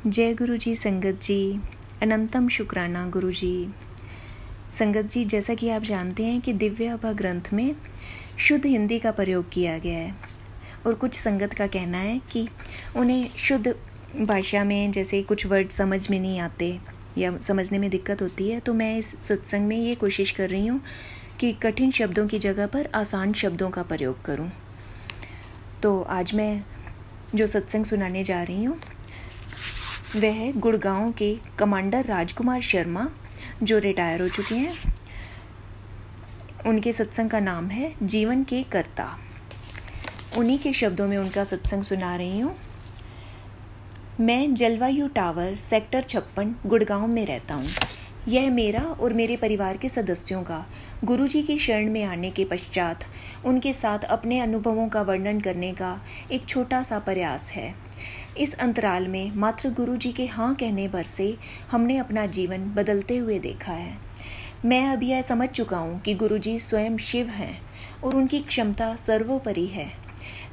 जय गुरु जी। संगत जी, अनंतम शुक्राना गुरु जी। संगत जी, जैसा कि आप जानते हैं कि दिव्य आभा ग्रंथ में शुद्ध हिंदी का प्रयोग किया गया है और कुछ संगत का कहना है कि उन्हें शुद्ध भाषा में जैसे कुछ वर्ड समझ में नहीं आते या समझने में दिक्कत होती है। तो मैं इस सत्संग में ये कोशिश कर रही हूँ कि कठिन शब्दों की जगह पर आसान शब्दों का प्रयोग करूँ। तो आज मैं जो सत्संग सुनाने जा रही हूँ वह है गुड़गांव के कमांडर राजकुमार शर्मा, जो रिटायर हो चुके हैं। उनके सत्संग का नाम है जीवन के कर्ता। उन्हीं के शब्दों में उनका सत्संग सुना रही हूँ। मैं जलवायु टावर सेक्टर 56 गुड़गांव में रहता हूँ। यह मेरा और मेरे परिवार के सदस्यों का गुरुजी की शरण में आने के पश्चात उनके साथ अपने अनुभवों का वर्णन करने का एक छोटा सा प्रयास है। इस अंतराल में मात्र गुरुजी के हाँ कहने भर से हमने अपना जीवन बदलते हुए देखा है। मैं अब यह समझ चुका हूँ कि गुरुजी स्वयं शिव हैं और उनकी क्षमता सर्वोपरि है।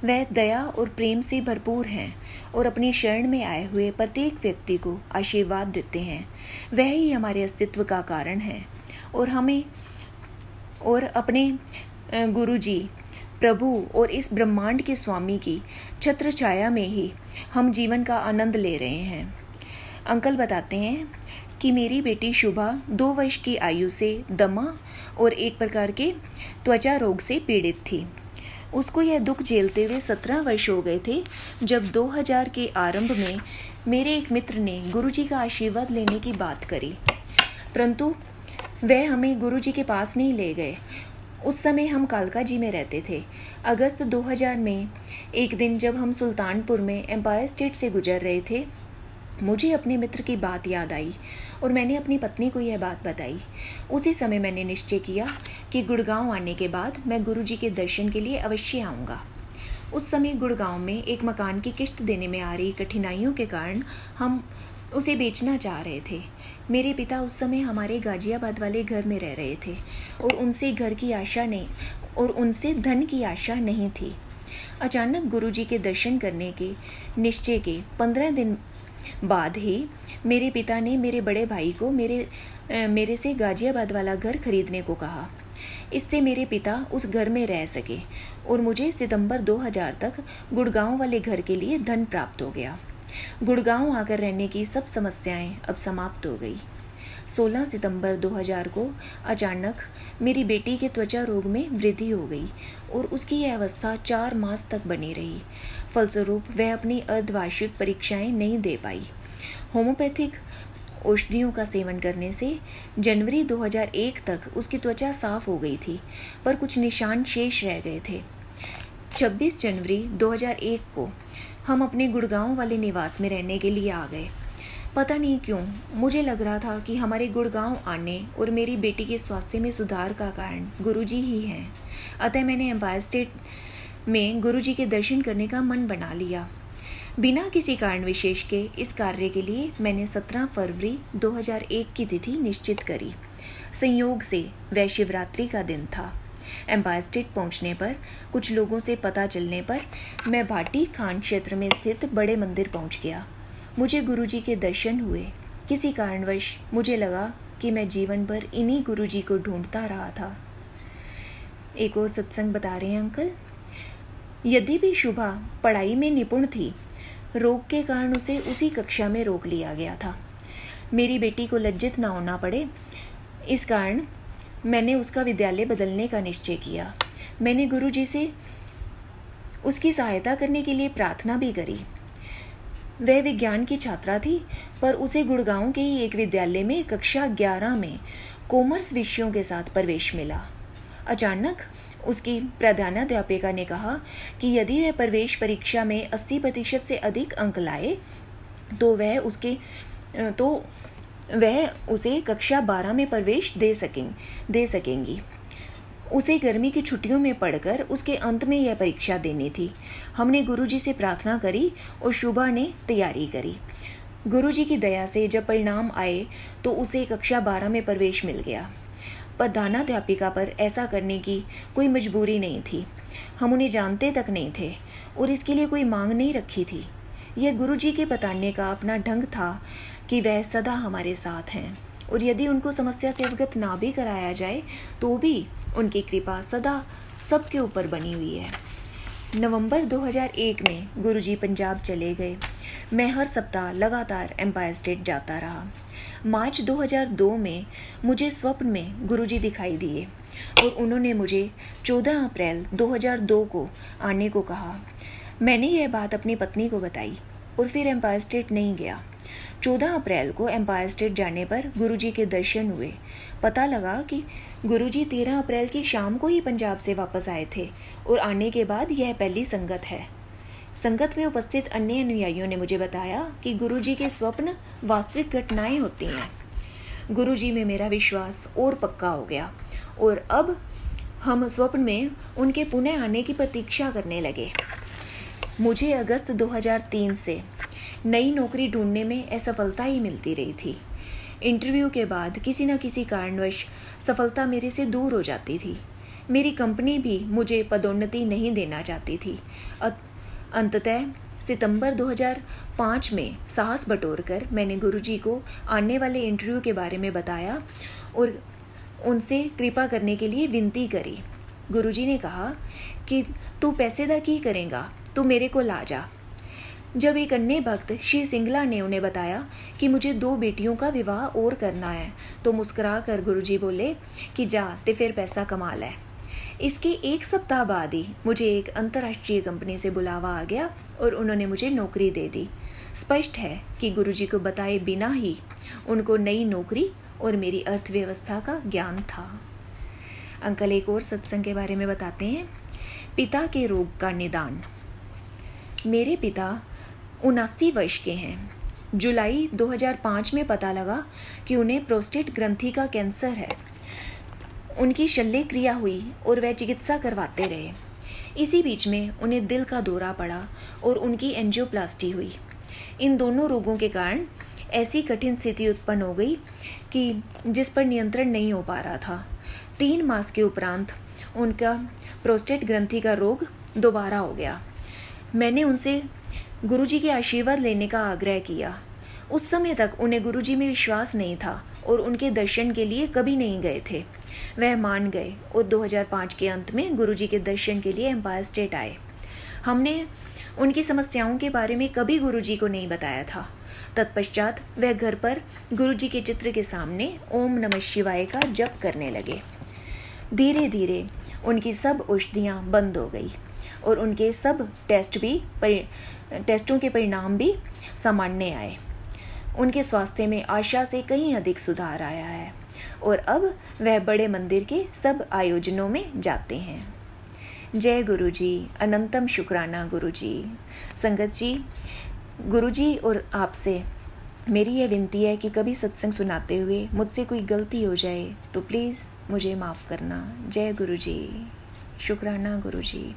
वह दया और प्रेम से भरपूर हैं और अपनी शरण में आए हुए प्रत्येक व्यक्ति को आशीर्वाद देते हैं। वह ही हमारे अस्तित्व का कारण है और हमें और अपने गुरुजी प्रभु और इस ब्रह्मांड के स्वामी की छत्र छाया में ही हम जीवन का आनंद ले रहे हैं। अंकल बताते हैं कि मेरी बेटी शुभा 2 वर्ष की आयु से दमा और एक प्रकार के त्वचा रोग से पीड़ित थी। उसको यह दुख झेलते हुए 17 वर्ष हो गए थे जब 2000 के आरंभ में मेरे एक मित्र ने गुरुजी का आशीर्वाद लेने की बात करी, परंतु वह हमें गुरुजी के पास नहीं ले गए। उस समय हम कालका जी में रहते थे। अगस्त 2000 में एक दिन जब हम सुल्तानपुर में एम्पायर स्टेट से गुजर रहे थे, मुझे अपने मित्र की बात याद आई और मैंने अपनी पत्नी को यह बात बताई। उसी समय मैंने निश्चय किया कि गुड़गांव आने के बाद मैं गुरुजी के दर्शन के लिए अवश्य आऊँगा। उस समय गुड़गांव में एक मकान की किश्त देने में आ रही कठिनाइयों के कारण हम उसे बेचना चाह रहे थे। मेरे पिता उस समय हमारे गाजियाबाद वाले घर में रह रहे थे और उनसे धन की आशा नहीं थी। अचानक गुरुजी के दर्शन करने के निश्चय के 15 दिन बाद ही मेरे पिता ने मेरे बड़े भाई को मेरे से गाजियाबाद वाला घर खरीदने को कहा। इससे मेरे पिता उस घर में रह सके और मुझे सितंबर 2000 तक गुड़गांव वाले घर के लिए धन प्राप्त हो गया। गुड़गांव आकर रहने की सब समस्याएं अब समाप्त हो गई। 16 सितंबर 2000 को अचानक मेरी बेटी के त्वचा रोग में वृद्धि हो गई और उसकी यह अवस्था 4 मास तक बनी रही। फलस्वरूप वह अपनी अर्धवार्षिक परीक्षाएं नहीं दे पाई। होम्योपैथिक औषधियों का सेवन करने से जनवरी 2001 तक उसकी त्वचा साफ हो गई थी, पर कुछ निशान शेष रह गए थे। 26 जनवरी 2001 को हम अपने गुड़गांव वाले निवास में रहने के लिए आ गए। पता नहीं क्यों मुझे लग रहा था कि हमारे गुड़गांव आने और मेरी बेटी के स्वास्थ्य में सुधार का कारण गुरुजी ही हैं। अतः मैंने एम्पायर स्टेट में गुरुजी के दर्शन करने का मन बना लिया। बिना किसी कारण विशेष के इस कार्य के लिए मैंने 17 फरवरी 2001 की तिथि निश्चित करी। संयोग से वह शिवरात्रि का दिन था। एम्पायर स्टेट पहुंचने पर कुछ लोगों से पता चलने पर मैं भाटी खान क्षेत्र में स्थित बड़े मंदिर पहुंच गया। मुझे गुरुजी के दर्शन हुए। किसी कारणवश मुझे लगा कि मैं जीवन भर इन्हीं गुरुजी को ढूंढता रहा था। एक और सत्संग बता रहे हैं अंकल। यद्यपि शुभा पढ़ाई में निपुण थी, रोग के कारण उसे उसी कक्षा में रोक लिया गया था। मेरी बेटी को लज्जित न होना पड़े, इस कारण मैंने उसका विद्यालय बदलने का निश्चय किया। मैंने गुरुजी से उसकी सहायता करने के लिए प्रार्थना भी करी। वह विज्ञान की छात्रा थी, पर उसे गुड़गांव के ही एक विद्यालय में कक्षा 11 में कॉमर्स विषयों के साथ प्रवेश मिला। अचानक उसकी प्रधानाध्यापिका ने कहा कि यदि वह प्रवेश परीक्षा में 80% से अधिक अंक लाए तो वह उसे कक्षा 12 में प्रवेश दे सकेंगी। उसे गर्मी की छुट्टियों में पढ़कर उसके अंत में यह परीक्षा देनी थी। हमने गुरुजी से प्रार्थना करी और शुभा ने तैयारी करी। गुरुजी की दया से जब परिणाम आए तो उसे कक्षा 12 में प्रवेश मिल गया। प्रधानाध्यापिका पर ऐसा करने की कोई मजबूरी नहीं थी। हम उन्हें जानते तक नहीं थे और इसके लिए कोई मांग नहीं रखी थी। यह गुरुजी के बताने का अपना ढंग था कि वह सदा हमारे साथ हैं, और यदि उनको समस्या से अवगत ना भी कराया जाए तो भी उनकी कृपा सदा सबके ऊपर बनी हुई है। नवंबर 2001 में गुरुजी पंजाब चले गए। मैं हर सप्ताह लगातार एम्पायर स्टेट जाता रहा। मार्च 2002 में मुझे स्वप्न में गुरुजी दिखाई दिए और उन्होंने मुझे 14 अप्रैल 2002 को आने को कहा। मैंने यह बात अपनी पत्नी को बताई और फिर एम्पायर स्टेट नहीं गया। 14 अप्रैल को एम्पायर स्टेट जाने पर गुरुजी के दर्शन हुए। पता लगा कि गुरुजी 13 अप्रैल की शाम को ही पंजाब से वापस आए थे और आने के बाद यह पहली संगत है। संगत में उपस्थित अन्य अनुयायियों ने मुझे बताया कि गुरुजी के स्वप्न वास्तविक घटनाएं होती हैं। गुरुजी में मेरा विश्वास और पक्का हो गया और अब हम स्वप्न में उनके पुनः आने की प्रतीक्षा करने लगे। मुझे अगस्त 2003 से नई नौकरी ढूंढने में असफलता ही मिलती रही थी। इंटरव्यू के बाद किसी न किसी कारणवश सफलता मेरे से दूर हो जाती थी। मेरी कंपनी भी मुझे पदोन्नति नहीं देना चाहती थी। अंततः सितंबर 2005 में साहस बटोरकर मैंने गुरुजी को आने वाले इंटरव्यू के बारे में बताया और उनसे कृपा करने के लिए विनती करी। गुरुजी ने कहा कि तू पैसे दा की करेगा, तू मेरे को ला जा। जब एक अन्य भक्त श्री सिंगला ने उन्हें बताया कि मुझे 2 बेटियों का विवाह और करना है, तो मुस्कुरा कर गुरुजी बोले कि जा ते फिर पैसा कमा ले। इसके 1 सप्ताह बाद ही मुझे एक अंतर्राष्ट्रीय कंपनी से बुलावा आ गया और उन्होंने मुझे नौकरी दे दी। स्पष्ट है कि गुरुजी को बताए बिना ही उनको नई नौकरी और मेरी अर्थव्यवस्था का ज्ञान था। अंकल एक और सत्संग के बारे में बताते हैं। पिता के रोग का निदान। मेरे पिता 79 वर्ष के हैं। जुलाई 2005 में पता लगा कि उन्हें प्रोस्टेट ग्रंथि का कैंसर है। उनकी शल्य क्रिया हुई और वह चिकित्सा करवाते रहे। इसी बीच में उन्हें दिल का दौरा पड़ा और उनकी एंजियोप्लास्टी हुई। इन दोनों रोगों के कारण ऐसी कठिन स्थिति उत्पन्न हो गई कि जिस पर नियंत्रण नहीं हो पा रहा था। 3 मास के उपरांत उनका प्रोस्टेट ग्रंथि का रोग दोबारा हो गया। मैंने उनसे गुरुजी के आशीर्वाद लेने का आग्रह किया। उस समय तक उन्हें गुरुजी में विश्वास नहीं था और उनके दर्शन के लिए कभी नहीं गए थे। वह मान गए और 2005 के अंत में गुरुजी के दर्शन के लिए एम्पायर स्टेट आए। हमने उनकी समस्याओं के बारे में कभी गुरुजी को नहीं बताया था। तत्पश्चात वह घर पर गुरुजी के चित्र के सामने ओम नमः शिवाय का जप करने लगे। धीरे धीरे उनकी सब औषधियाँ बंद हो गई और उनके सब टेस्टों के परिणाम भी सामान्य आए। उनके स्वास्थ्य में आशा से कहीं अधिक सुधार आया है और अब वह बड़े मंदिर के सब आयोजनों में जाते हैं। जय गुरुजी, अनंतम शुक्राना गुरुजी। संगत जी, गुरुजी और आपसे मेरी यह विनती है कि कभी सत्संग सुनाते हुए मुझसे कोई गलती हो जाए तो प्लीज़ मुझे माफ़ करना। जय गुरुजी, शुक्राना गुरुजी।